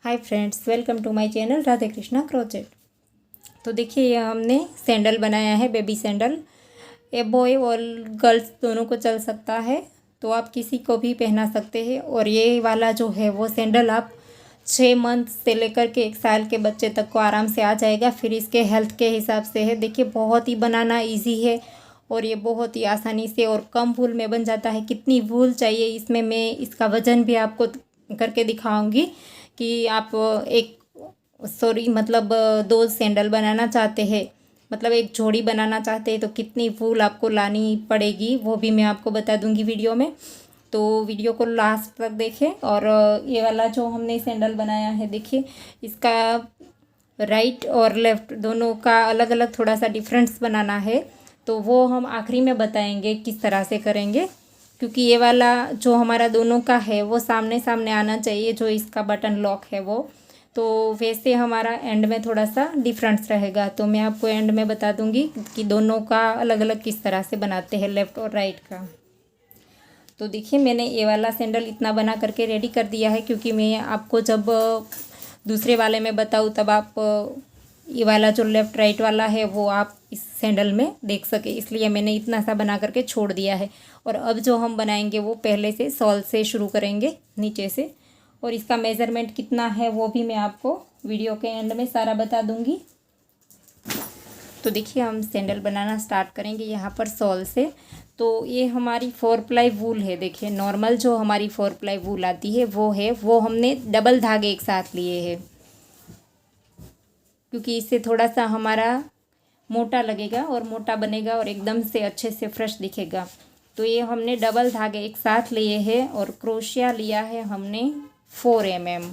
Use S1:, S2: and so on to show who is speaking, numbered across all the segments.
S1: Hi friends, welcome to my channel Radhe Krishna crochet. तो देखिए, ये हमने सैंडल बनाया है, बेबी सैंडल। ये बॉय और गर्ल्स दोनों को चल सकता है, तो आप किसी को भी पहना सकते हैं। और ये वाला जो है वो सैंडल आप 6 मंथ से लेकर के 1 साल के बच्चे तक को आराम से आ जाएगा। फिर इसके हेल्थ के हिसाब से है, देखिए बहुत ही बनाना इजी है और ये बहुत ही आसानी से और कम वूल में बन जाता है। कितनी वूल चाहिए इसमें, मैं इसका वज़न भी आपको करके दिखाऊंगी कि आप एक मतलब 2 सैंडल बनाना चाहते हैं, मतलब एक जोड़ी बनाना चाहते हैं, तो कितनी वूल आपको लानी पड़ेगी वो भी मैं आपको बता दूंगी वीडियो में। तो वीडियो को लास्ट तक देखें। और ये वाला जो हमने सैंडल बनाया है, देखिए इसका राइट और लेफ़्ट दोनों का अलग अलग थोड़ा सा डिफरेंस बनाना है, तो वो हम आखिरी में बताएंगे किस तरह से करेंगे। क्योंकि ये वाला जो हमारा दोनों का है वो सामने सामने आना चाहिए, जो इसका बटन लॉक है वो, तो वैसे हमारा एंड में थोड़ा सा डिफरेंस रहेगा। तो मैं आपको एंड में बता दूंगी कि दोनों का अलग अलग किस तरह से बनाते हैं, लेफ़्ट और राइट का। तो देखिए, मैंने ये वाला सैंडल इतना बना करके रेडी कर दिया है, क्योंकि मैं आपको जब दूसरे वाले में बताऊँ तब आप ये वाला जो लेफ़्ट राइट वाला है वो आप इस सैंडल में देख सके, इसलिए मैंने इतना सा बना करके छोड़ दिया है। और अब जो हम बनाएंगे वो पहले से सॉल से शुरू करेंगे, नीचे से। और इसका मेज़रमेंट कितना है वो भी मैं आपको वीडियो के एंड में सारा बता दूंगी। तो देखिए, हम सैंडल बनाना स्टार्ट करेंगे यहाँ पर सॉल से। तो ये हमारी 4 प्लाई वूल है। देखिए, नॉर्मल जो हमारी 4 प्लाई वूल आती है वो हमने डबल धागे एक साथ लिए हैं, क्योंकि इससे थोड़ा सा हमारा मोटा लगेगा और मोटा बनेगा और एकदम से अच्छे से फ्रेश दिखेगा। तो ये हमने डबल धागे एक साथ लिए हैं और क्रोशिया लिया है हमने 4 mm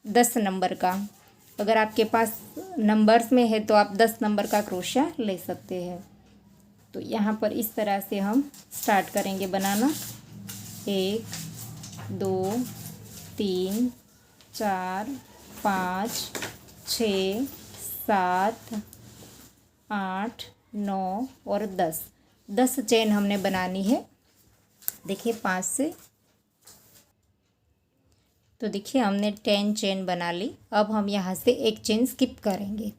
S1: 10 नंबर का। अगर आपके पास नंबर्स में है तो आप 10 नंबर का क्रोशिया ले सकते हैं। तो यहाँ पर इस तरह से हम स्टार्ट करेंगे बनाना। 1 2 3 4 5 6 7 8 9 और 10 चेन हमने बनानी है। देखिए 5 से, तो देखिए हमने 10 चेन बना ली। अब हम यहाँ से एक चेन स्किप करेंगे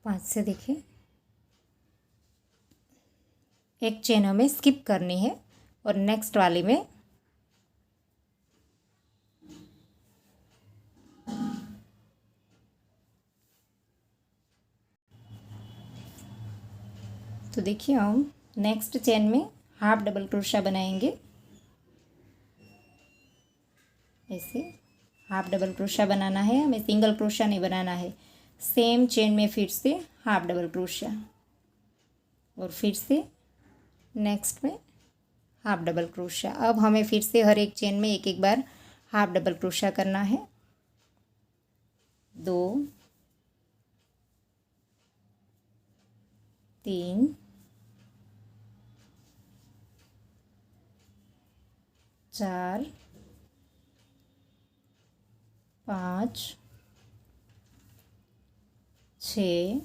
S1: 5 से। देखिए, एक चेन हमें स्किप करनी है और नेक्स्ट वाली में तो देखिए हम नेक्स्ट चेन में हाफ डबल क्रोशिया बनाएंगे। ऐसे हाफ डबल क्रोशिया बनाना है हमें, सिंगल क्रोशिया नहीं बनाना है। सेम चेन में फिर से हाफ डबल क्रोशिया और फिर से नेक्स्ट में हाफ डबल क्रोशिया। अब हमें फिर से हर एक चेन में एक एक बार हाफ डबल क्रोशिया करना है। 2 3 4 5 6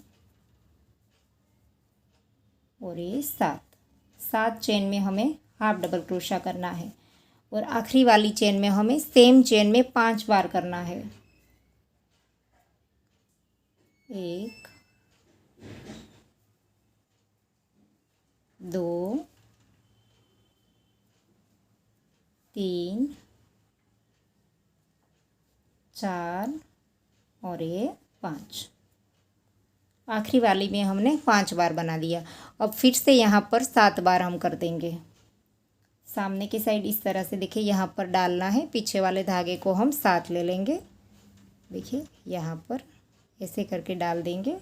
S1: और ये 7 चेन में हमें हाफ डबल क्रोशिया करना है। और आखिरी वाली चेन में हमें सेम चेन में 5 बार करना है। 1 2 3 4 और ये 5। आखिरी वाली में हमने 5 बार बना लिया। अब फिर से यहाँ पर 7 बार हम कर देंगे। सामने की साइड इस तरह से, देखिए यहाँ पर डालना है, पीछे वाले धागे को हम साथ ले लेंगे। देखिए यहाँ पर ऐसे करके डाल देंगे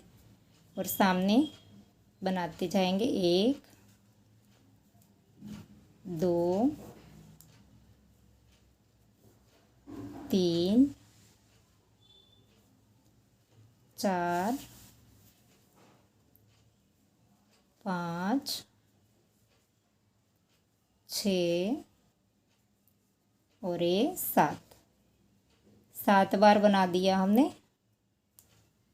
S1: और सामने बनाते जाएंगे। 1 2 3 4 5 6 और ये 7 बार बना दिया हमने।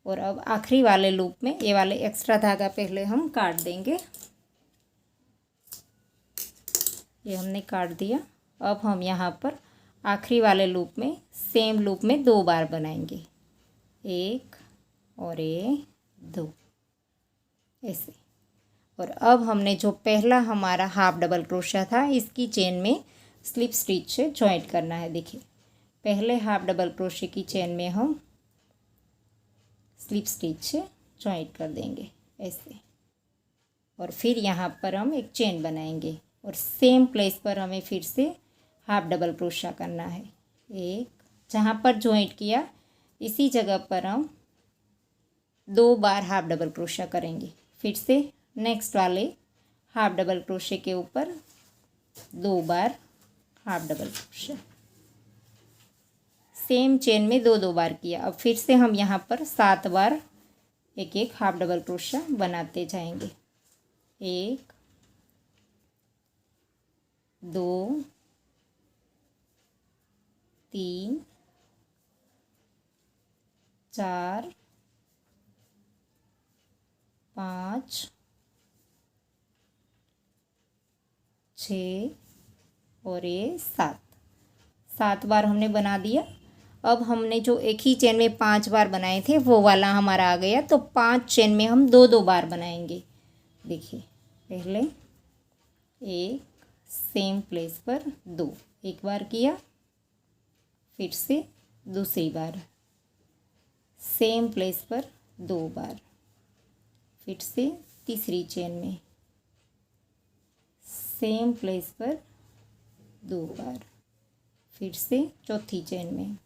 S1: और अब आखिरी वाले लूप में ये वाले एक्स्ट्रा धागा पहले हम काट देंगे। ये हमने काट दिया। अब हम यहाँ पर आखिरी वाले लूप में सेम लूप में 2 बार बनाएंगे, 1 और ये 2 ऐसे। और अब हमने जो पहला हमारा हाफ डबल क्रोशिया था इसकी चेन में स्लिप स्टिच से जॉइंट करना है। देखिए पहले हाफ डबल क्रोशिया की चेन में हम स्लिप स्टिच से जॉइंट कर देंगे ऐसे, और फिर यहाँ पर हम एक चेन बनाएंगे और सेम प्लेस पर हमें फिर से हाफ डबल क्रोशिया करना है। एक, जहाँ पर जॉइंट किया इसी जगह पर हम 2 बार हाफ डबल क्रोशिया करेंगे। फिर से नेक्स्ट वाले हाफ डबल क्रोशिया के ऊपर 2 बार half double crochet, same chain में 2 बार किया। अब फिर से हम यहाँ पर 7 बार एक एक हाफ डबल क्रोशिया बनाते जाएंगे। 1 2 3 4 5 6 और ये 7 बार हमने बना दिया। अब हमने जो एक ही चेन में 5 बार बनाए थे वो वाला हमारा आ गया, तो 5 चेन में हम 2 बार बनाएंगे। देखिए पहले एक, सेम प्लेस पर 2, एक बार किया, फिर से दूसरी बार सेम प्लेस पर 2 बार, फिर से तीसरी चेन में सेम प्लेस पर 2 बार, फिर से चौथी चेन में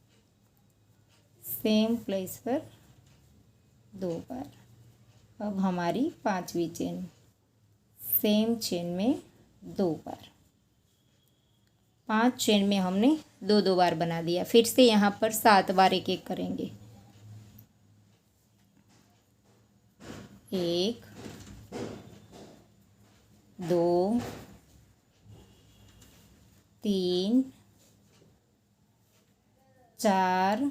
S1: सेम प्लेस पर 2 बार। अब हमारी 5वीं चेन सेम चेन में 2 बार। 5 चेन में हमने 2 बार बना दिया। फिर से यहाँ पर 7 बार एक एक करेंगे। 1 2 3 4,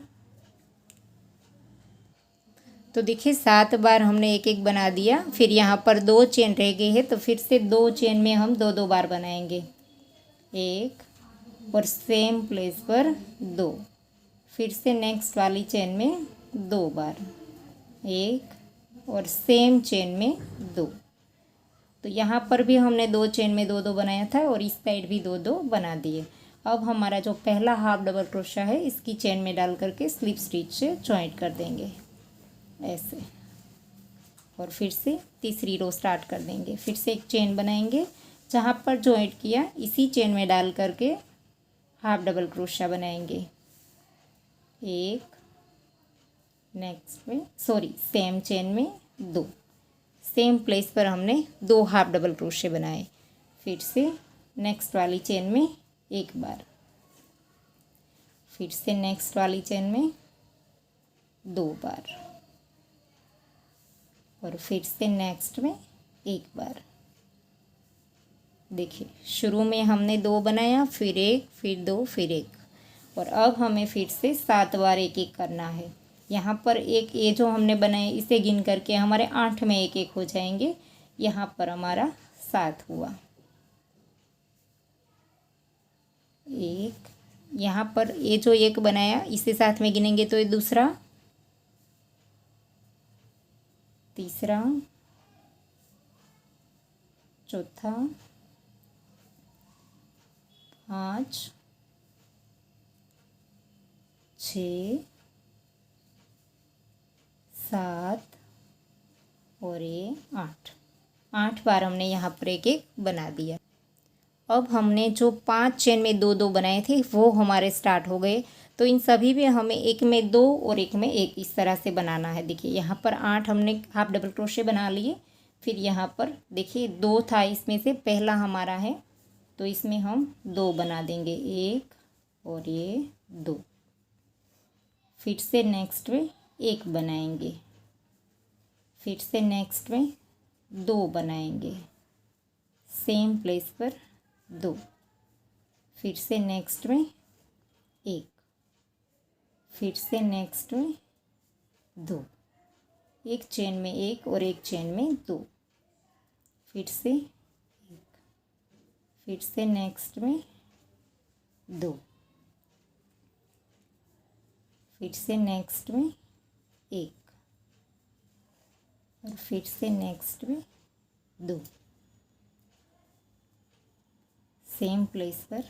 S1: तो देखिए 7 बार हमने एक एक बना दिया। फिर यहाँ पर 2 चेन रह गई है, तो फिर से 2 चेन में हम 2 बार बनाएंगे, 1 और सेम प्लेस पर 2, फिर से नेक्स्ट वाली चेन में 2 बार, 1 और सेम चेन में 2। तो यहाँ पर भी हमने 2 चेन में 2 बनाया था और इस साइड भी 2 बना दिए। अब हमारा जो पहला हाफ डबल क्रोशिया है इसकी चेन में डाल करके स्लिप स्टिच से जॉइंट कर देंगे ऐसे, और फिर से तीसरी रो स्टार्ट कर देंगे। फिर से एक चेन बनाएंगे, जहाँ पर जॉइंट किया इसी चेन में डाल करके हाफ डबल क्रोशिया बनाएंगे। एक, नेक्स्ट में सेम चेन में 2, सेम प्लेस पर हमने 2 हाफ डबल क्रोशिया बनाए। फिर से नेक्स्ट वाली चेन में 1 बार, फिर से नेक्स्ट वाली चेन में 2 बार, और फिर से नेक्स्ट में 1 बार। देखिए शुरू में हमने 2 बनाया, फिर 1, फिर 2, फिर 1, और अब हमें फिर से 7 बार एक एक करना है। यहाँ पर एक ये जो हमने बनाए इसे गिन करके हमारे 8 में एक एक हो जाएंगे। यहाँ पर हमारा 7 हुआ। एक, यहाँ पर ये जो एक बनाया इसे साथ में गिनेंगे तो ये दूसरा, तीसरा, चौथा, 5, 6, 7 और ये 8 बार हमने यहाँ पर एक एक बना दिया। अब हमने जो 5 चेन में 2 बनाए थे वो हमारे स्टार्ट हो गए, तो इन सभी में हमें एक में 2 और एक में 1 इस तरह से बनाना है। देखिए यहाँ पर 8 हमने हाफ डबल क्रोशिया बना लिए। फिर यहाँ पर देखिए 2 था, इसमें से पहला हमारा है तो इसमें हम 2 बना देंगे, 1 और ये 2। फिर से नेक्स्ट में 1 बनाएंगे, फिर से नेक्स्ट में 2 बनाएंगे सेम प्लेस पर 2, फिर से नेक्स्ट में 1, फिर से नेक्स्ट में 2, एक चेन में 1 और एक चेन में 2, फिर से 1, फिर से नेक्स्ट में 2, फिर से नेक्स्ट में एक, और फिर से नेक्स्ट में दो, सेम प्लेस पर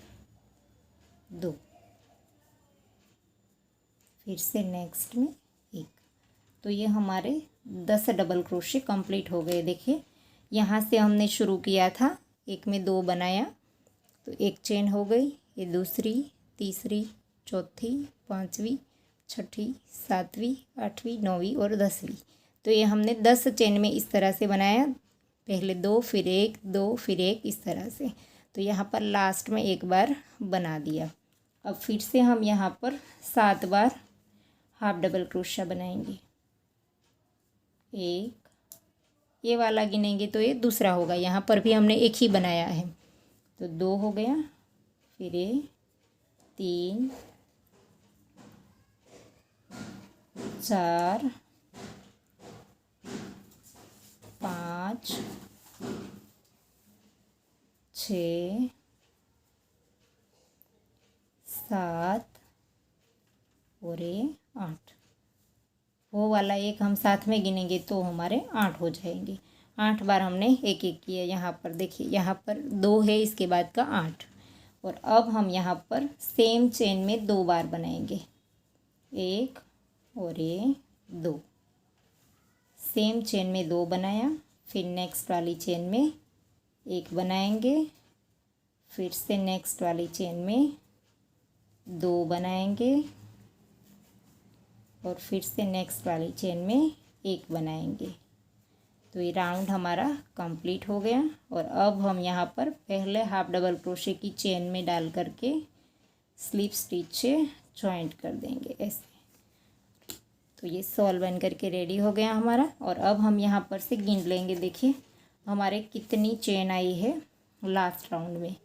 S1: दो, फिर से नेक्स्ट में एक। तो ये हमारे 10 डबल क्रोशे कंप्लीट हो गए। देखिए यहाँ से हमने शुरू किया था, एक में 2 बनाया तो एक चेन हो गई, ये दूसरी, तीसरी, चौथी, पांचवी, छठी, सातवीं, आठवीं, नौवीं और 10वीं। तो ये हमने 10 चेन में इस तरह से बनाया, पहले 2 फिर 1, 2 फिर 1, इस तरह से। तो यहाँ पर लास्ट में एक बार बना दिया। अब फिर से हम यहाँ पर 7 बार हाफ डबल क्रोशा बनाएंगे। एक, ये वाला गिनेंगे तो ये दूसरा होगा, यहाँ पर भी हमने एक ही बनाया है, तो 2 हो गया, फिर ये 3, 4, 5, 6, 7 और ये 8। वो वाला एक हम साथ में गिनेंगे तो हमारे 8 हो जाएंगे। 8 बार हमने एक एक किया। यहाँ पर देखिए, यहाँ पर 2 है, इसके बाद का 8। और अब हम यहाँ पर सेम चेन में 2 बार बनाएंगे, 1 और ये 2, सेम चेन में 2 बनाया, फिर नेक्स्ट वाली चेन में 1 बनाएंगे, फिर से नेक्स्ट वाली चेन में 2 बनाएंगे, और फिर से नेक्स्ट वाली चेन में 1 बनाएंगे। तो ये राउंड हमारा कंप्लीट हो गया। और अब हम यहाँ पर पहले हाफ डबल क्रोशे की चेन में डाल करके स्लिप स्टिच से जॉइंट कर देंगे ऐसे। तो ये सॉल बन करके रेडी हो गया हमारा। और अब हम यहाँ पर से गिन लेंगे, देखिए हमारे कितनी चेन आई है लास्ट राउंड में।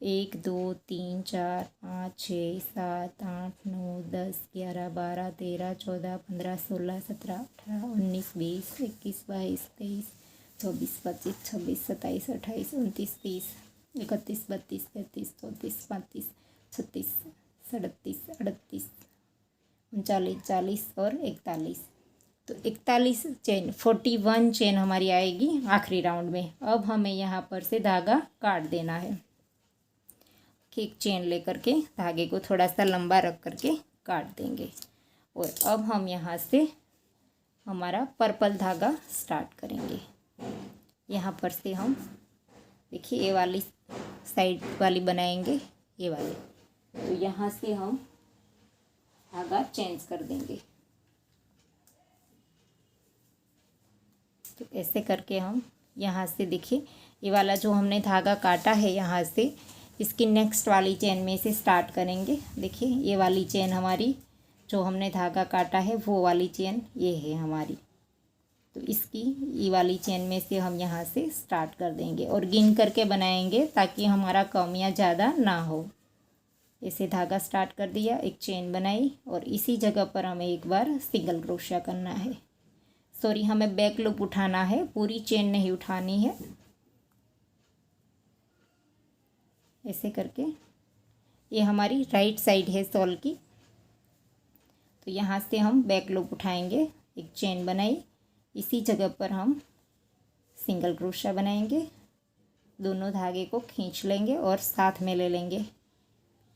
S1: 1 2 3 4 5 6 7 8 9 10 11 12 13 14 15 16 17 18 19 20 21 22 23 24 25 26 27 28 29 30 31 32 33 34 35 36 37 38 39 40 और 41। तो 41 चेन, 41 चेन हमारी आएगी आखिरी राउंड में। अब हमें यहाँ पर से धागा काट देना है। एक चेन लेकर के धागे को थोड़ा सा लंबा रख करके काट देंगे। और अब हम यहाँ से हमारा पर्पल धागा स्टार्ट करेंगे। यहाँ पर से हम देखिए ये वाली साइड वाली बनाएंगे, ये वाली। तो यहाँ से हम धागा चेंज कर देंगे। तो ऐसे करके हम यहाँ से देखिए ये वाला जो हमने धागा काटा है, यहाँ से इसकी नेक्स्ट वाली चेन में से स्टार्ट करेंगे। देखिए ये वाली चेन हमारी जो हमने धागा काटा है, वो वाली चेन ये है हमारी। तो इसकी ये वाली चेन में से हम यहाँ से स्टार्ट कर देंगे और गिन करके बनाएंगे ताकि हमारा कम या ज़्यादा ना हो। ऐसे धागा स्टार्ट कर दिया, एक चेन बनाई और इसी जगह पर हमें एक बार सिंगल क्रोशिया करना है। सॉरी, हमें बैक लूप उठाना है, पूरी चेन नहीं उठानी है। ऐसे करके ये हमारी राइट साइड है सॉल की। तो यहाँ से हम बैक लूप उठाएंगे, एक चेन बनाई, इसी जगह पर हम सिंगल क्रोशिया बनाएंगे। दोनों धागे को खींच लेंगे और साथ में ले लेंगे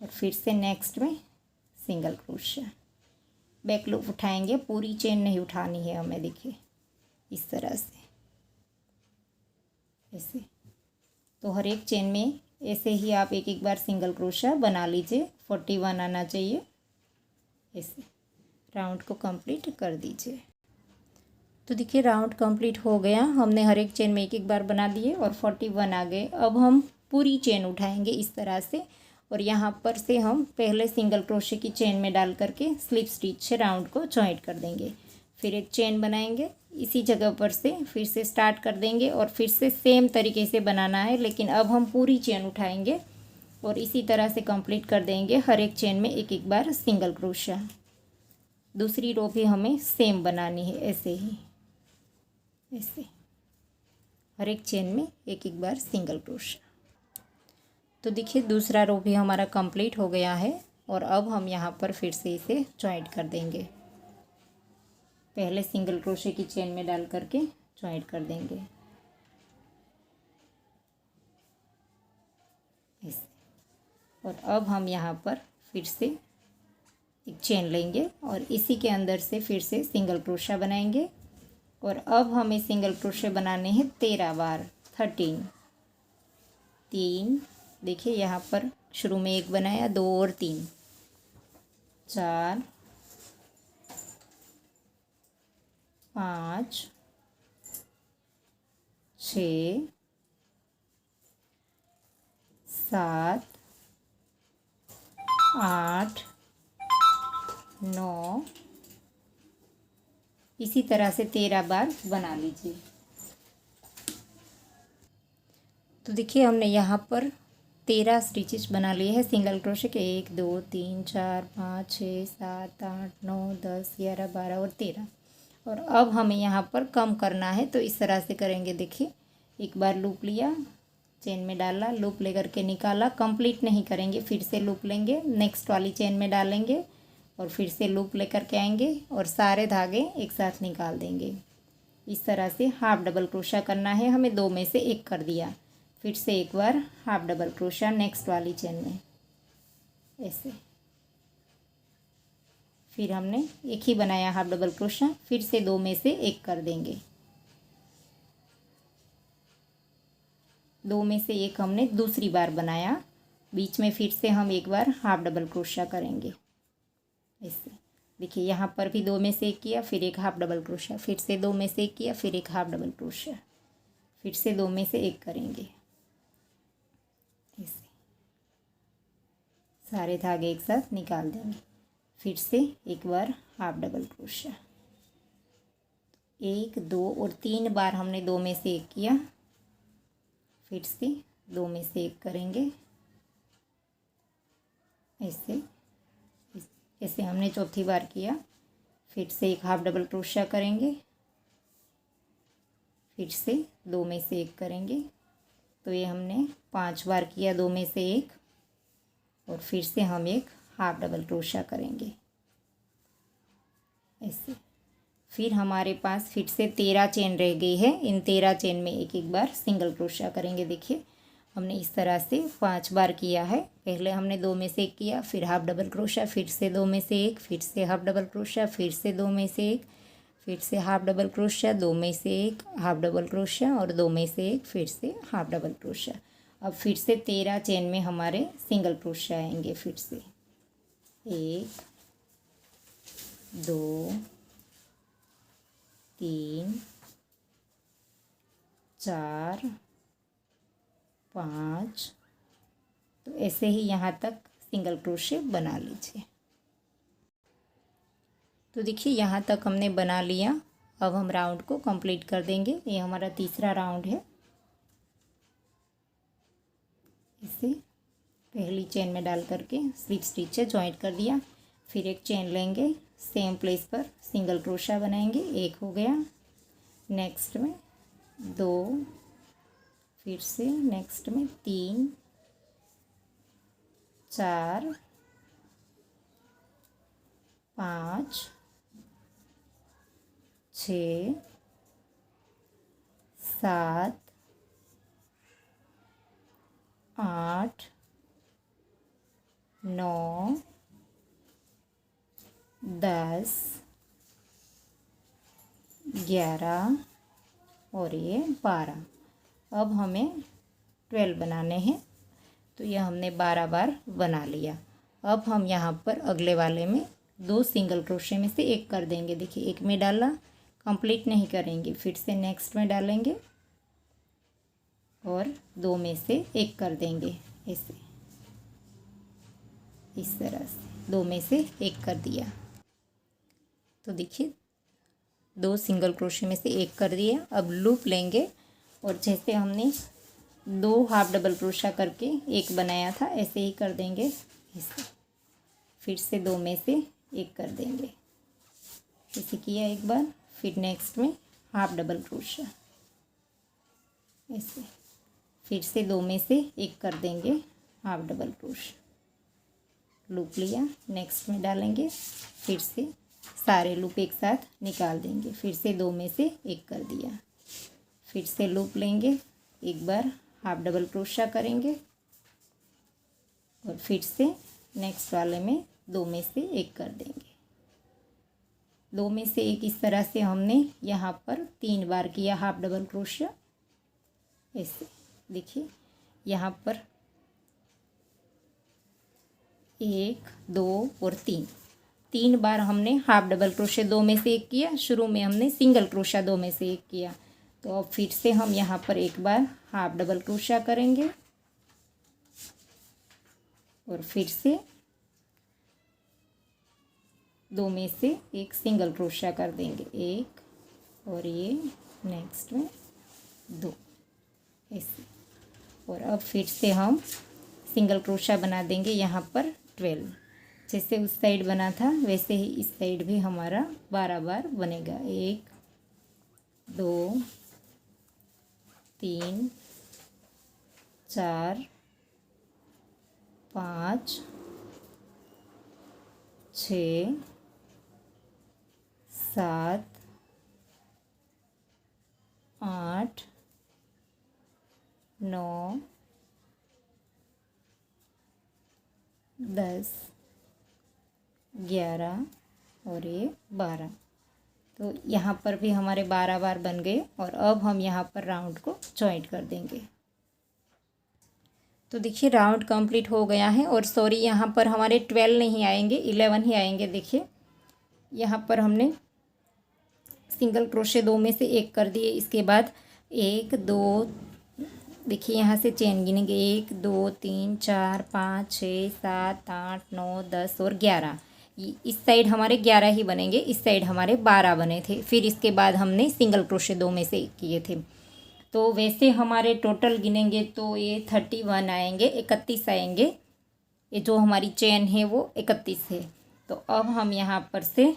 S1: और फिर से नेक्स्ट में सिंगल क्रोशिया। बैक लूप उठाएंगे, पूरी चेन नहीं उठानी है हमें। देखिए इस तरह से ऐसे। तो हर एक चेन में ऐसे ही आप एक एक बार सिंगल क्रोशिया बना लीजिए। 41 आना चाहिए। ऐसे राउंड को कंप्लीट कर दीजिए। तो देखिए राउंड कंप्लीट हो गया। हमने हर एक चेन में एक एक बार बना दिए और 41 आ गए। अब हम पूरी चेन उठाएंगे इस तरह से और यहाँ पर से हम पहले सिंगल क्रोशे की चेन में डाल करके स्लिप स्टिच से राउंड को जॉइंट कर देंगे। फिर एक चेन बनाएंगे, इसी जगह पर से फिर से स्टार्ट कर देंगे और फिर से सेम तरीके से बनाना है, लेकिन अब हम पूरी चेन उठाएंगे और इसी तरह से कंप्लीट कर देंगे। हर एक चेन में एक एक बार सिंगल क्रोशिया। दूसरी रो भी हमें सेम बनानी है, ऐसे ही ऐसे हर एक चेन में एक एक बार सिंगल क्रोशिया। तो देखिए दूसरा रो भी हमारा कंप्लीट हो गया है और अब हम यहाँ पर फिर से इसे जॉइंट कर देंगे। पहले सिंगल क्रोशे की चेन में डाल करके जॉइंट कर देंगे ऐसे। और अब हम यहाँ पर फिर से एक चेन लेंगे और इसी के अंदर से फिर से सिंगल क्रोशा बनाएंगे। और अब हमें सिंगल क्रोशे बनाने हैं 13 बार, 13। 3, देखिए यहाँ पर शुरू में एक बनाया, 2 और 3, 4, 5, 6, 7, 8, 9, इसी तरह से 13 बार बना लीजिए। तो देखिए हमने यहाँ पर 13 स्टिचेस बना लिए हैं सिंगल क्रोशे के। 1 2 3 4 5 6 7 8 9 10 11 12 और 13। और अब हमें यहाँ पर कम करना है, तो इस तरह से करेंगे। देखिए एक बार लूप लिया, चेन में डाला, लूप लेकर के निकाला, कंप्लीट नहीं करेंगे, फिर से लूप लेंगे, नेक्स्ट वाली चेन में डालेंगे और फिर से लूप लेकर के आएंगे और सारे धागे एक साथ निकाल देंगे। इस तरह से हाफ डबल क्रोशा करना है हमें। 2 में से एक कर दिया, फिर से एक बार हाफ डबल क्रोशा नेक्स्ट वाली चेन में ऐसे। फिर हमने एक ही बनाया हाफ डबल क्रोशा, फिर से 2 में से एक कर देंगे। 2 में से एक हमने दूसरी बार बनाया, बीच में फिर से हम एक बार हाफ डबल क्रोशा करेंगे ऐसे। देखिए यहाँ पर भी 2 में से एक किया, फिर एक हाफ डबल क्रोशा, फिर से 2 में से एक किया, फिर एक हाफ डबल क्रोशा, फिर से 2 में से एक करेंगे ऐसे। सारे धागे एक साथ निकाल देंगे, फिर से एक बार हाफ डबल क्रोशा। 1 2 और 3 बार हमने 2 में से एक किया, फिर से 2 में से एक करेंगे ऐसे। ऐसे हमने चौथी बार किया, फिर से एक हाफ डबल क्रोशा करेंगे, फिर से 2 में से एक करेंगे। तो ये हमने 5 बार किया 2 में से एक, और फिर से हम एक हाफ डबल क्रोशा करेंगे ऐसे। फिर हमारे पास फिर से 13 चेन रह गई है। इन 13 चेन में एक एक बार सिंगल क्रोशा करेंगे। देखिए हमने इस तरह से 5 बार किया है। पहले हमने 2 में से एक किया, फिर हाफ डबल क्रोशा, फिर से 2 में से एक, फिर से हाफ डबल क्रोशा, फिर से 2 में से एक, फिर से हाफ डबल क्रोशा, 2 में से एक, हाफ डबल क्रोशा और 2 में से एक, फिर से हाफ डबल क्रोशा। अब फिर से 13 चेन में हमारे सिंगल क्रोशा आएंगे। फिर से 1 2 3 4 5। तो ऐसे ही यहाँ तक सिंगल क्रोशे बना लीजिए। तो देखिए यहाँ तक हमने बना लिया। अब हम राउंड को कंप्लीट कर देंगे। ये हमारा तीसरा राउंड है। इसे पहली चेन में डाल करके स्लिप स्टिच से जॉइंट कर दिया। फिर एक चेन लेंगे, सेम प्लेस पर सिंगल क्रोशा बनाएंगे। 1 हो गया, नेक्स्ट में 2, फिर से नेक्स्ट में 3 4 5 6 7 8 9 10 11 और ये 12। अब हमें 12 बनाने हैं। तो यह हमने 12 बार बना लिया। अब हम यहाँ पर अगले वाले में 2 सिंगल क्रोशे में से एक कर देंगे। देखिए एक में डाला, कंप्लीट नहीं करेंगे, फिर से नेक्स्ट में डालेंगे और 2 में से एक कर देंगे ऐसे। इस तरह से 2 में से एक कर दिया। तो देखिए 2 सिंगल क्रोशे में से एक कर दिया। अब लूप लेंगे और जैसे हमने 2 हाफ डबल क्रोशा करके एक बनाया था, ऐसे ही कर देंगे ऐसे। फिर से 2 में से एक कर देंगे ऐसे किया एक बार, फिर नेक्स्ट में हाफ डबल क्रोशा ऐसे, फिर से 2 में से एक कर देंगे हाफ डबल क्रोशा, लूप लिया, नेक्स्ट में डालेंगे, फिर से सारे लूप एक साथ निकाल देंगे, फिर से 2 में से एक कर दिया, फिर से लूप लेंगे, एक बार हाफ डबल क्रोशा करेंगे और फिर से नेक्स्ट वाले में 2 में से एक कर देंगे। 2 में से एक इस तरह से हमने यहाँ पर 3 बार किया हाफ डबल क्रोशिया। ऐसे देखिए यहाँ पर 1 2 और 3 बार हमने हाफ डबल क्रोशिया 2 में से एक किया। शुरू में हमने सिंगल क्रोशिया 2 में से एक किया, तो अब फिर से हम यहाँ पर एक बार हाफ डबल क्रोशिया करेंगे और फिर से 2 में से एक सिंगल क्रोशिया कर देंगे, 1 और ये नेक्स्ट में 2 ऐसे। और अब फिर से हम सिंगल क्रोशिया बना देंगे यहाँ पर 12। जैसे उस साइड बना था वैसे ही इस साइड भी हमारा 12 बार बनेगा, 1 2 3 4 5 6 7 8 9 10 11 और ये 12। तो यहाँ पर भी हमारे 12 बार बन गए। और अब हम यहाँ पर राउंड को जॉइंट कर देंगे। तो देखिए राउंड कंप्लीट हो गया है। और सॉरी यहाँ पर हमारे 12 नहीं आएंगे, 11 ही आएंगे। देखिए यहाँ पर हमने सिंगल क्रोशे 2 में से एक कर दिए। इसके बाद 1 2 देखिए यहाँ से चेन गिनेंगे, 1 2 3 4 5 6 7 8 9 10 और 11। इस साइड हमारे 11 ही बनेंगे, इस साइड हमारे 12 बने थे। फिर इसके बाद हमने सिंगल क्रोशे 2 में से एक किए थे। तो वैसे हमारे टोटल गिनेंगे तो ये 31 आएंगे, 31 आएंगे। ये जो हमारी चेन है वो 31 है। तो अब हम यहाँ पर से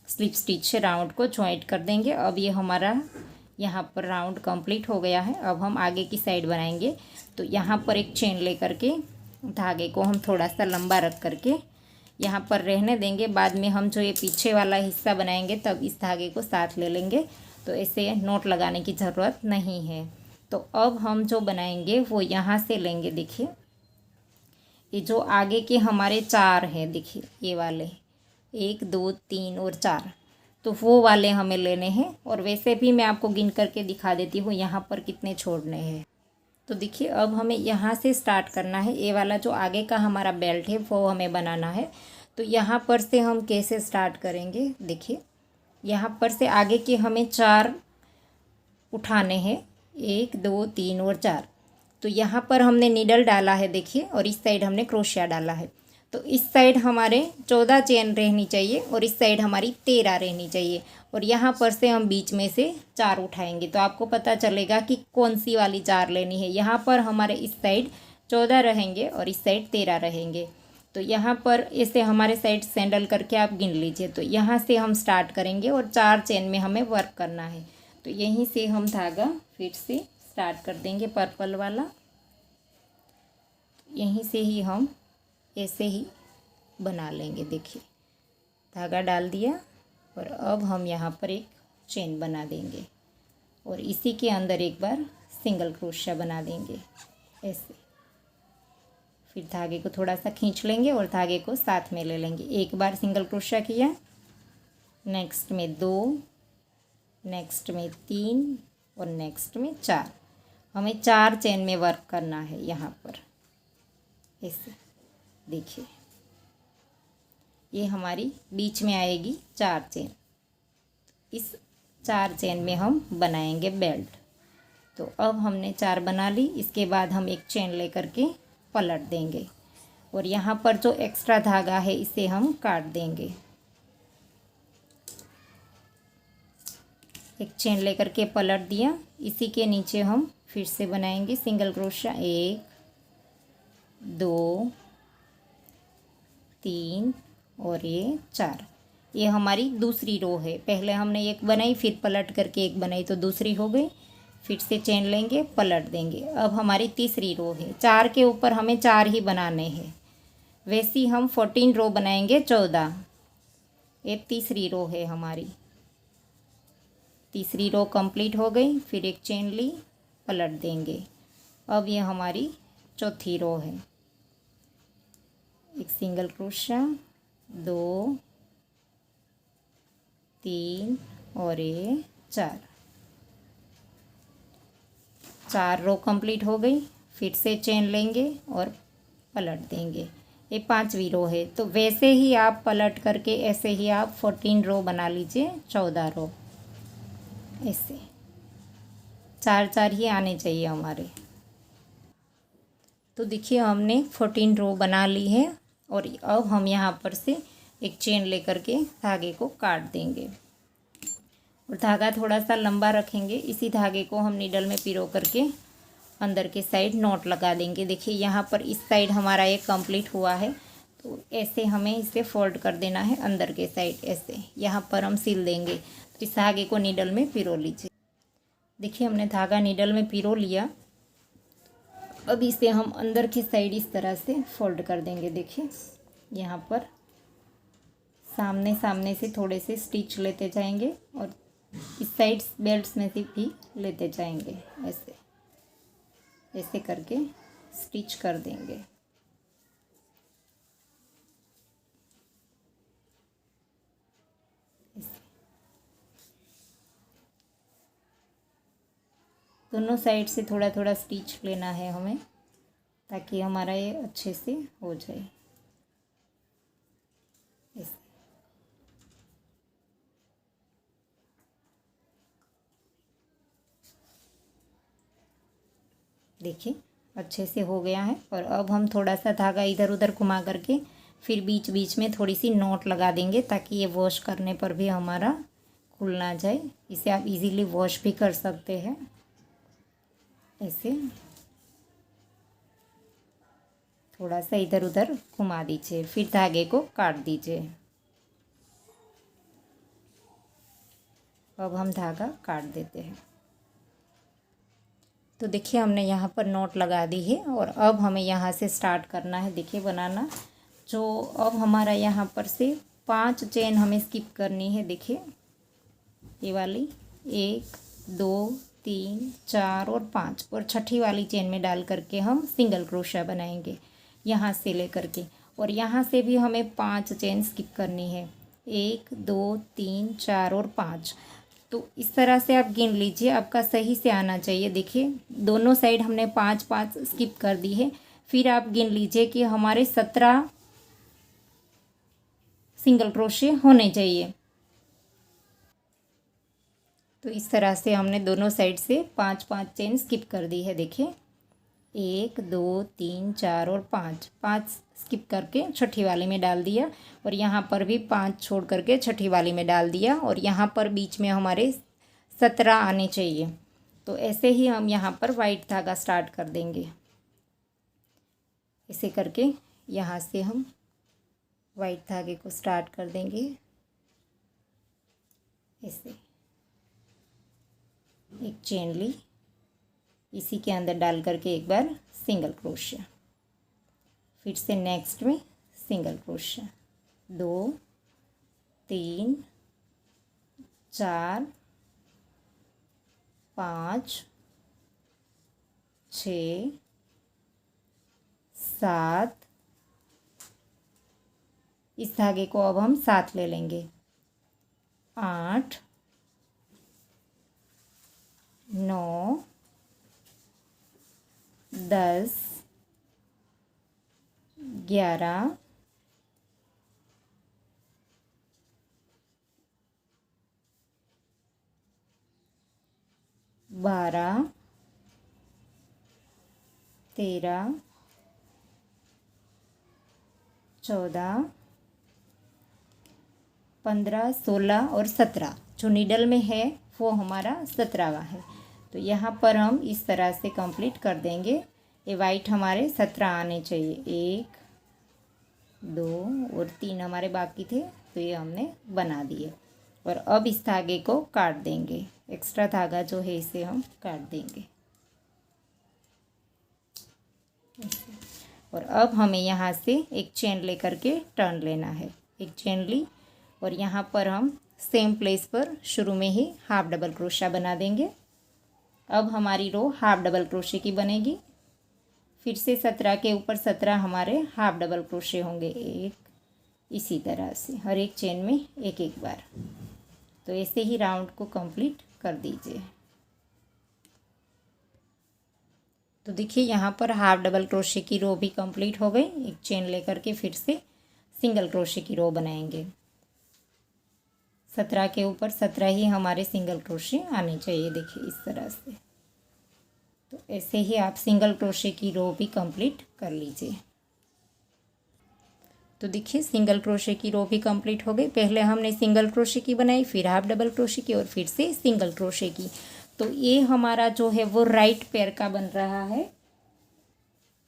S1: स्लिप स्टिच से राउंड को ज्वाइंट कर देंगे। अब ये हमारा यहाँ पर राउंड कंप्लीट हो गया है। अब हम आगे की साइड बनाएंगे। तो यहाँ पर एक चेन लेकर के धागे को हम थोड़ा सा लंबा रख करके यहाँ पर रहने देंगे। बाद में हम जो ये पीछे वाला हिस्सा बनाएंगे तब इस धागे को साथ ले लेंगे। तो ऐसे नोट लगाने की ज़रूरत नहीं है। तो अब हम जो बनाएंगे वो यहाँ से लेंगे। देखिए ये जो आगे के हमारे 4 हैं, देखिए ये वाले 1 2 3 और 4, तो वो वाले हमें लेने हैं। और वैसे भी मैं आपको गिन करके दिखा देती हूँ यहाँ पर कितने छोड़ने हैं। तो देखिए अब हमें यहाँ से स्टार्ट करना है। ये वाला जो आगे का हमारा बेल्ट है वो हमें बनाना है। तो यहाँ पर से हम कैसे स्टार्ट करेंगे, देखिए यहाँ पर से आगे के हमें 4 उठाने हैं, 1 2 3 और 4। तो यहाँ पर हमने नीडल डाला है देखिए, और इस साइड हमने क्रोशिया डाला है। तो इस साइड हमारे 14 चेन रहनी चाहिए और इस साइड हमारी 13 रहनी चाहिए। और यहाँ पर से हम बीच में से 4 उठाएंगे तो आपको पता चलेगा कि कौन सी वाली 4 लेनी है। यहाँ पर हमारे इस साइड 14 रहेंगे और इस साइड 13 रहेंगे। तो यहाँ पर ऐसे हमारे साइड सैंडल करके आप गिन लीजिए। तो यहाँ से हम स्टार्ट करेंगे और 4 चेन में हमें वर्क करना है। तो यहीं से हम धागा फिर से स्टार्ट कर देंगे, पर्पल वाला। यहीं से ही हम ऐसे ही बना लेंगे। देखिए धागा डाल दिया और अब हम यहाँ पर एक चेन बना देंगे और इसी के अंदर एक बार सिंगल क्रोशिया बना देंगे ऐसे। फिर धागे को थोड़ा सा खींच लेंगे और धागे को साथ में ले लेंगे। एक बार सिंगल क्रोशिया किया, नेक्स्ट में 2, नेक्स्ट में 3 और नेक्स्ट में 4। हमें 4 चेन में वर्क करना है यहाँ पर ऐसे। देखिए ये हमारी बीच में आएगी 4 चेन। इस 4 चेन में हम बनाएंगे बेल्ट। तो अब हमने 4 बना ली। इसके बाद हम एक चेन लेकर के पलट देंगे और यहाँ पर जो एक्स्ट्रा धागा है इसे हम काट देंगे। एक चेन लेकर के पलट दिया। इसी के नीचे हम फिर से बनाएंगे सिंगल क्रोशिया, 1 2 3 और ये 4। ये हमारी दूसरी रो है। पहले हमने एक बनाई, फिर पलट करके एक बनाई तो दूसरी हो गई। फिर से चेन लेंगे, पलट देंगे। अब हमारी तीसरी रो है। 4 के ऊपर हमें 4 ही बनाने हैं। वैसी हम 14 रो बनाएंगे 14। ये तीसरी रो है हमारी। तीसरी रो कंप्लीट हो गई, फिर एक चेन ली, पलट देंगे। अब ये हमारी चौथी रो है। एक सिंगल क्रोशिया, 2 3 और ये 4। 4 रो कंप्लीट हो गई, फिर से चेन लेंगे और पलट देंगे। ये 5वीं रो है। तो वैसे ही आप पलट करके ऐसे ही आप 14 रो बना लीजिए, 14 रो। ऐसे 4 ही आने चाहिए हमारे। तो देखिए हमने 14 रो बना ली है और अब हम यहाँ पर से एक चेन लेकर के धागे को काट देंगे और धागा थोड़ा सा लंबा रखेंगे। इसी धागे को हम नीडल में पिरो करके अंदर के साइड नॉट लगा देंगे। देखिए यहाँ पर इस साइड हमारा ये कंप्लीट हुआ है, तो ऐसे हमें इसे फोल्ड कर देना है अंदर के साइड। ऐसे यहाँ पर हम सिल देंगे। तो इस धागे को नीडल में पिरो लीजिए। देखिए हमने धागा नीडल में पिरो लिया। अब इसे हम अंदर की साइड इस तरह से फोल्ड कर देंगे। देखिए यहाँ पर सामने सामने से थोड़े से स्टिच लेते जाएंगे और इस साइड बेल्ट्स में से भी लेते जाएंगे। ऐसे ऐसे करके स्टिच कर देंगे। दोनों साइड से थोड़ा थोड़ा स्टिच लेना है हमें, ताकि हमारा ये अच्छे से हो जाए। ऐसे देखिए अच्छे से हो गया है। और अब हम थोड़ा सा धागा इधर उधर घुमा करके फिर बीच बीच में थोड़ी सी नॉट लगा देंगे, ताकि ये वॉश करने पर भी हमारा खुल ना जाए। इसे आप इजीली वॉश भी कर सकते हैं। ऐसे थोड़ा सा इधर उधर घुमा दीजिए, फिर धागे को काट दीजिए। अब हम धागा काट देते हैं। तो देखिए हमने यहाँ पर नॉट लगा दी है और अब हमें यहाँ से स्टार्ट करना है। देखिए बनाना जो अब हमारा यहाँ पर से 5 चेन हमें स्किप करनी है। देखिए ये वाली 1 2 3 4 और 5 और छठी वाली चेन में डाल करके हम सिंगल क्रोशिया बनाएंगे यहाँ से लेकर के। और यहाँ से भी हमें 5 चेन स्किप करनी है, 1 2 3 4 और 5। तो इस तरह से आप गिन लीजिए, आपका सही से आना चाहिए। देखिए दोनों साइड हमने 5 स्किप कर दी है। फिर आप गिन लीजिए कि हमारे 17 सिंगल क्रोशे होने चाहिए। तो इस तरह से हमने दोनों साइड से 5 चेन स्किप कर दी है। देखिए 1 2 3 4 और 5 स्किप करके छठी वाली में डाल दिया और यहाँ पर भी 5 छोड़ करके छठी वाली में डाल दिया और यहाँ पर बीच में हमारे 17 आने चाहिए। तो ऐसे ही हम यहाँ पर वाइट धागा स्टार्ट कर देंगे। ऐसे करके यहाँ से हम वाइट धागे को स्टार्ट कर देंगे। ऐसे एक चेन ली, इसी के अंदर डाल करके एक बार सिंगल क्रोशिया, फिर से नेक्स्ट में सिंगल क्रोशिया, 2 3 4 5 6 7। इस धागे को अब हम 7 ले लेंगे, 8 9 10 11 12 13 14 15 16 और 17। जो नीडल में है वो हमारा 17वां है। तो यहाँ पर हम इस तरह से कंप्लीट कर देंगे। ये वाइट हमारे 17 आने चाहिए, 1 2 और 3 हमारे बाकी थे, तो ये हमने बना दिए। और अब इस धागे को काट देंगे, एक्स्ट्रा धागा जो है इसे हम काट देंगे। और अब हमें यहाँ से एक चेन लेकर के टर्न लेना है। एक चेन ली और यहाँ पर हम सेम प्लेस पर शुरू में ही हाफ डबल क्रोशा बना देंगे। अब हमारी रो हाफ डबल क्रोशे की बनेगी। फिर से 17 के ऊपर 17 हमारे हाफ डबल क्रोशे होंगे। एक, इसी तरह से हर एक चेन में एक एक बार। तो ऐसे ही राउंड को कंप्लीट कर दीजिए। तो देखिए यहाँ पर हाफ डबल क्रोशे की रो भी कंप्लीट हो गई। एक चेन लेकर के फिर से सिंगल क्रोशे की रो बनाएंगे। 17 के ऊपर 17 ही हमारे सिंगल क्रोशे आने चाहिए। देखिए इस तरह से। तो ऐसे ही आप सिंगल क्रोशे की रो भी कंप्लीट कर लीजिए। तो देखिए सिंगल क्रोशे की रो भी कंप्लीट हो गई। पहले हमने सिंगल क्रोशे की बनाई, फिर हाफ डबल क्रोशे की और फिर से सिंगल क्रोशे की। तो ये हमारा जो है वो राइट पैर का बन रहा है।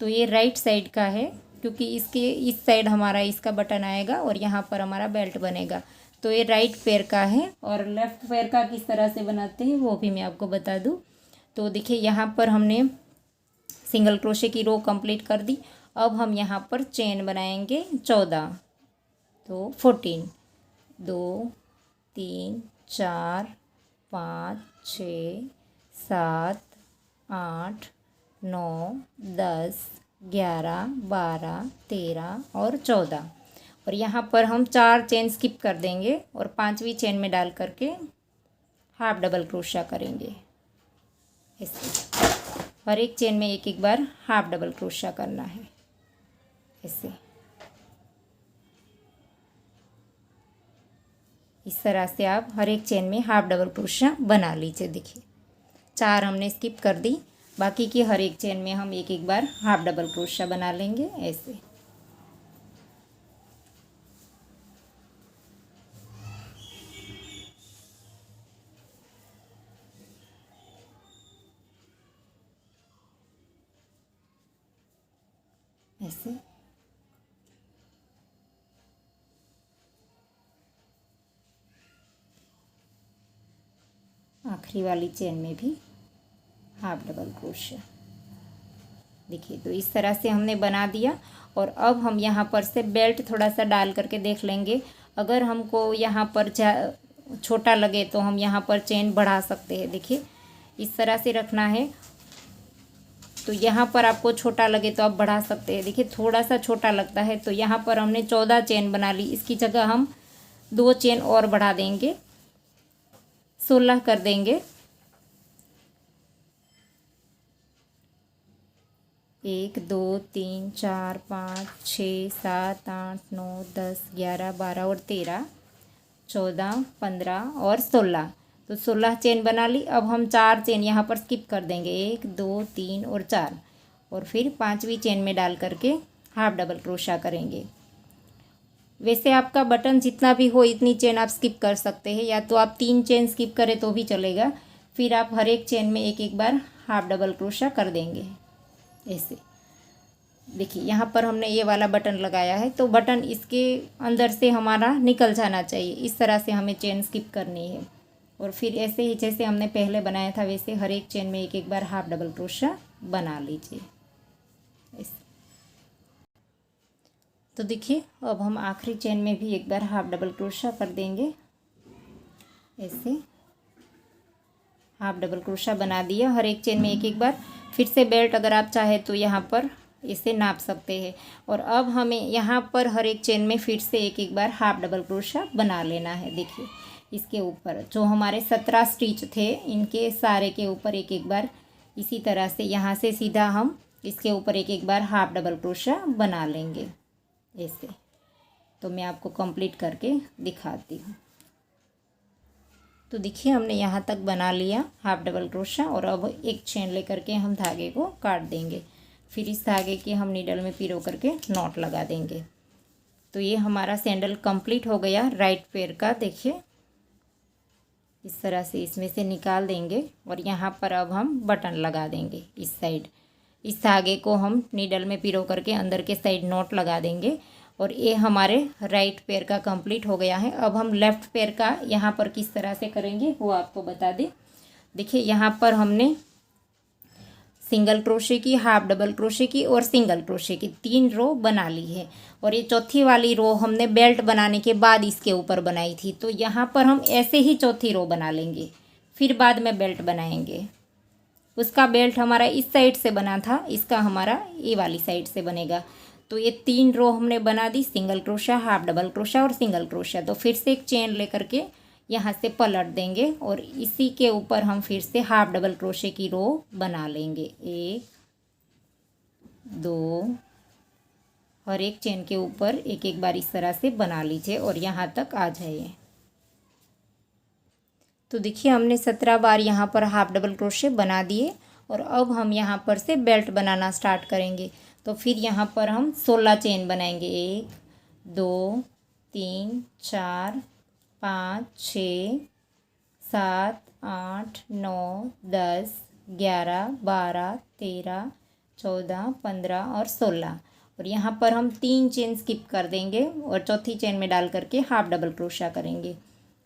S1: तो ये राइट साइड का है, क्योंकि इसके इस साइड हमारा इसका बटन आएगा और यहाँ पर हमारा बेल्ट बनेगा। तो ये राइट पैर का है। और लेफ्ट पैर का किस तरह से बनाते हैं वो भी मैं आपको बता दूँ। तो देखिए यहाँ पर हमने सिंगल क्रोशे की रो कंप्लीट कर दी। अब हम यहाँ पर चेन बनाएंगे 14। तो 14, 2 3 4 5 6 7 8 9 10 11 12 13 और 14। और यहाँ पर हम 4 चेन स्किप कर देंगे और 5वीं चेन में डाल करके हाफ डबल क्रोशा करेंगे। ऐसे हर एक चेन में एक एक बार हाफ डबल क्रोशा करना है। ऐसे इस तरह से आप हर एक चेन में हाफ डबल क्रोशा बना लीजिए। देखिए 4 हमने स्किप कर दी, बाकी की हर एक चेन में हम एक एक बार हाफ डबल क्रोशा बना लेंगे। ऐसे ऐसे आखिरी वाली चेन में भी हाफ डबल क्रोशा। देखिए तो इस तरह से हमने बना दिया। और अब हम यहाँ पर से बेल्ट थोड़ा सा डाल करके देख लेंगे। अगर हमको यहाँ पर छोटा लगे तो हम यहाँ पर चेन बढ़ा सकते हैं। देखिए इस तरह से रखना है। तो यहाँ पर आपको छोटा लगे तो आप बढ़ा सकते हैं। देखिए थोड़ा सा छोटा लगता है तो यहाँ पर हमने 14 चेन बना ली। इसकी जगह हम 2 चेन और बढ़ा देंगे, 16 कर देंगे। 1 2 3 4 5 6 7 8 9 10 11 12 और 13 14 15 और 16। तो 16 चेन बना ली। अब हम 4 चेन यहाँ पर स्किप कर देंगे, 1 2 3 और 4। और फिर 5वीं चेन में डाल करके हाफ डबल क्रोशा करेंगे। वैसे आपका बटन जितना भी हो इतनी चेन आप स्किप कर सकते हैं, या तो आप 3 चेन स्किप करें तो भी चलेगा। फिर आप हर एक चेन में एक एक बार हाफ डबल क्रोशा कर देंगे। ऐसे देखिए यहाँ पर हमने ये वाला बटन लगाया है, तो बटन इसके अंदर से हमारा निकल जाना चाहिए। इस तरह से हमें चेन स्किप करनी है। और फिर ऐसे ही जैसे हमने पहले बनाया था वैसे हर एक चेन में एक एक बार हाफ डबल क्रोशा बना लीजिए। ऐसे तो देखिए अब हम आखिरी चेन में भी एक बार हाफ डबल क्रोशा कर देंगे। ऐसे हाफ डबल क्रोशा बना दिया हर एक चेन में एक एक बार। फिर से बेल्ट अगर आप चाहे तो यहाँ पर इसे नाप सकते हैं। और अब हमें यहाँ पर हर एक चेन में फिर से एक एक बार हाफ डबल क्रोशा बना लेना है। देखिए इसके ऊपर जो हमारे 17 स्टिच थे इनके सारे के ऊपर एक एक बार इसी तरह से यहाँ से सीधा हम इसके ऊपर एक एक बार हाफ डबल क्रोशा बना लेंगे। ऐसे तो मैं आपको कंप्लीट करके दिखाती हूँ। तो देखिए हमने यहाँ तक बना लिया हाफ डबल क्रोशा। और अब एक चेन लेकर के हम धागे को काट देंगे। फिर इस धागे के हम नीडल में पिरो करके नॉट लगा देंगे। तो ये हमारा सैंडल कंप्लीट हो गया राइट पैर का। देखिए इस तरह से इसमें से निकाल देंगे और यहाँ पर अब हम बटन लगा देंगे इस साइड। इस धागे को हम नीडल में पिरो करके अंदर के साइड नॉट लगा देंगे। और ये हमारे राइट पैर का कंप्लीट हो गया है। अब हम लेफ़्ट पैर का यहाँ पर किस तरह से करेंगे वो आपको बता दें। देखिए यहाँ पर हमने सिंगल क्रोशे की, हाफ डबल क्रोशे की और सिंगल क्रोशे की 3 रो बना ली है। और ये चौथी वाली रो हमने बेल्ट बनाने के बाद इसके ऊपर बनाई थी, तो यहाँ पर हम ऐसे ही चौथी रो बना लेंगे, फिर बाद में बेल्ट बनाएंगे। उसका बेल्ट हमारा इस साइड से बना था, इसका हमारा ये वाली साइड से बनेगा। तो ये 3 रो हमने बना दी, single crochet, half double crochet और सिंगल क्रोशा। तो फिर से एक चेन लेकर के यहाँ से पलट देंगे और इसी के ऊपर हम फिर से हाफ डबल क्रोशे की रो बना लेंगे। 1 2, हर एक चेन के ऊपर एक एक बार इस तरह से बना लीजिए और यहाँ तक आ जाइए। तो देखिए हमने 17 बार यहाँ पर हाफ डबल क्रोशे बना दिए और अब हम यहाँ पर से बेल्ट बनाना स्टार्ट करेंगे। तो फिर यहाँ पर हम 16 चेन बनाएंगे। 1 2 3 4 5 6 7 8 9 10 11 12 13 14 15 और 16। और यहाँ पर हम 3 चेन स्किप कर देंगे और चौथी चेन में डाल करके हाफ डबल क्रोशा करेंगे।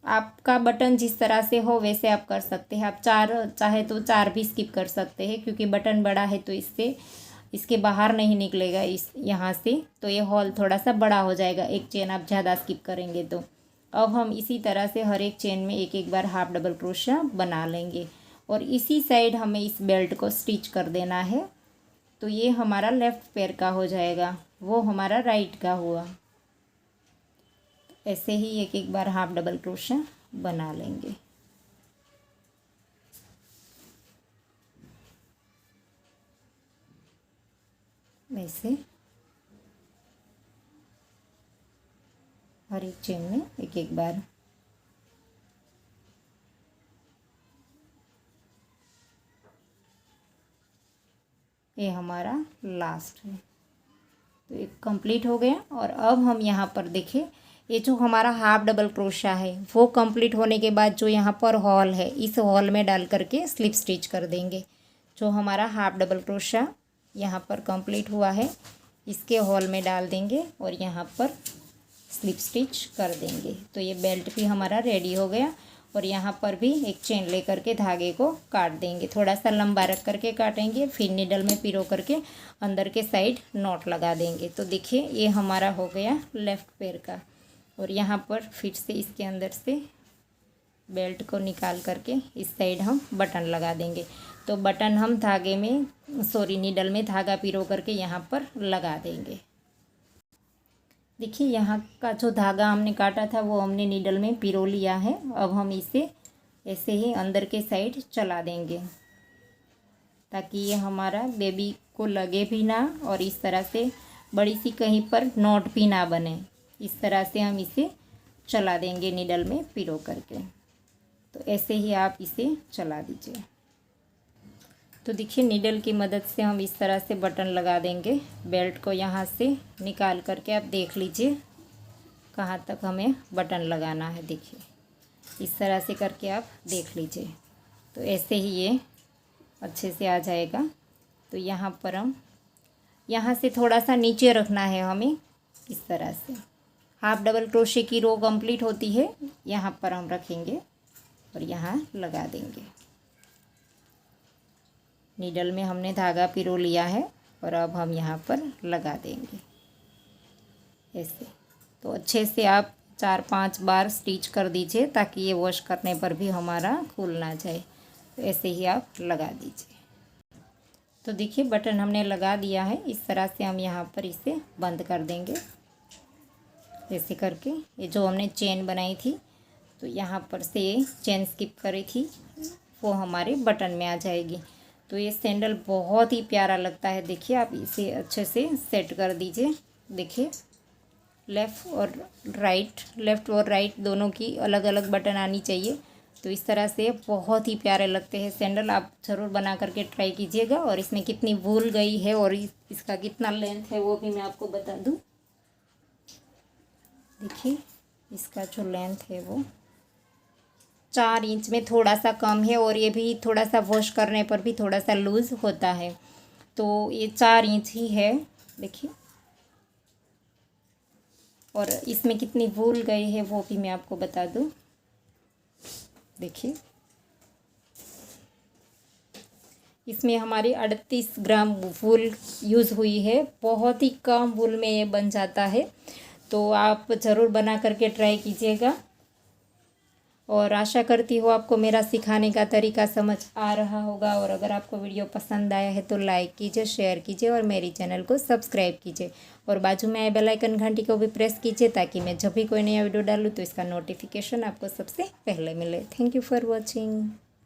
S1: आपका बटन जिस तरह से हो वैसे आप कर सकते हैं। आप 4 चाहे तो 4 भी स्किप कर सकते हैं, क्योंकि बटन बड़ा है तो इससे इसके बाहर नहीं निकलेगा इस यहाँ से, तो ये हॉल थोड़ा सा बड़ा हो जाएगा। एक चेन आप ज़्यादा स्किप करेंगे तो। अब हम इसी तरह से हर एक चेन में एक एक बार हाफ डबल क्रोशा बना लेंगे और इसी साइड हमें इस बेल्ट को स्टिच कर देना है। तो ये हमारा लेफ़्ट पैर का हो जाएगा, वो हमारा राइट का हुआ। ऐसे ही एक एक बार हाफ डबल क्रोशा बना लेंगे। वैसे हर एक चेन में एक एक बार। ये हमारा लास्ट है। तो ये कंप्लीट हो गया। और अब हम यहाँ पर देखें, ये जो हमारा हाफ डबल क्रोशा है वो कंप्लीट होने के बाद जो यहाँ पर हॉल है, इस हॉल में डाल करके स्लिप स्टिच कर देंगे। जो हमारा हाफ डबल क्रोशा यहाँ पर कंप्लीट हुआ है, इसके हॉल में डाल देंगे और यहाँ पर स्लिप स्टिच कर देंगे। तो ये बेल्ट भी हमारा रेडी हो गया। और यहाँ पर भी एक चेन लेकर के धागे को काट देंगे, थोड़ा सा लंबा रख करके काटेंगे, फिर नीडल में पिरो करके अंदर के साइड नॉट लगा देंगे। तो देखिए ये हमारा हो गया लेफ़्ट पैर का। और यहाँ पर फिर से इसके अंदर से बेल्ट को निकाल करके इस साइड हम बटन लगा देंगे। तो बटन हम धागे में नीडल में धागा पिरो करके यहाँ पर लगा देंगे। देखिए यहाँ का जो धागा हमने काटा था वो हमने नीडल में पिरो लिया है। अब हम इसे ऐसे ही अंदर के साइड चला देंगे ताकि ये हमारा बेबी को लगे भी ना और इस तरह से बड़ी सी कहीं पर नोट भी ना बने। इस तरह से हम इसे चला देंगे नीडल में पिरो करके। तो ऐसे ही आप इसे चला दीजिए। तो देखिए नीडल की मदद से हम इस तरह से बटन लगा देंगे। बेल्ट को यहाँ से निकाल करके आप देख लीजिए कहाँ तक हमें बटन लगाना है। देखिए इस तरह से करके आप देख लीजिए। तो ऐसे ही ये अच्छे से आ जाएगा। तो यहाँ पर हम यहाँ से थोड़ा सा नीचे रखना है हमें, इस तरह से। हाफ डबल क्रोशे की रो कंप्लीट होती है, यहाँ पर हम रखेंगे और यहाँ लगा देंगे। नीडल में हमने धागा पिरो लिया है और अब हम यहाँ पर लगा देंगे ऐसे। तो अच्छे से आप 4-5 बार स्टिच कर दीजिए ताकि ये वॉश करने पर भी हमारा खुल ना जाए। तो ऐसे ही आप लगा दीजिए। तो देखिए बटन हमने लगा दिया है। इस तरह से हम यहाँ पर इसे बंद कर देंगे ऐसे करके। ये जो हमने चेन बनाई थी, तो यहाँ पर से ये चेन स्किप करी थी, वो हमारे बटन में आ जाएगी। तो ये सैंडल बहुत ही प्यारा लगता है। देखिए आप इसे अच्छे से सेट कर दीजिए। देखिए लेफ़्ट और राइट दोनों की अलग अलग बटन आनी चाहिए। तो इस तरह से बहुत ही प्यारे लगते हैं सैंडल। आप ज़रूर बना करके ट्राई कीजिएगा। और इसमें कितनी वूल गई है और इसका कितना लेंथ है वो भी मैं आपको बता दूँ। देखिए इसका जो लेंथ है वो 4 इंच में थोड़ा सा कम है और ये भी थोड़ा सा वॉश करने पर भी थोड़ा सा लूज़ होता है। तो ये 4 इंच ही है। देखिए और इसमें कितनी वूल गई है वो भी मैं आपको बता दूं। देखिए इसमें हमारी 38 ग्राम वूल यूज़ हुई है। बहुत ही कम वूल में ये बन जाता है, तो आप ज़रूर बना करके ट्राई कीजिएगा। और आशा करती हूँ आपको मेरा सिखाने का तरीका समझ आ रहा होगा। और अगर आपको वीडियो पसंद आया है तो लाइक कीजिए, शेयर कीजिए और मेरी चैनल को सब्सक्राइब कीजिए। और बाजू में आए बेल आइकन घंटी को भी प्रेस कीजिए, ताकि मैं जब भी कोई नया वीडियो डालूँ तो इसका नोटिफिकेशन आपको सबसे पहले मिले। Thank you for watching.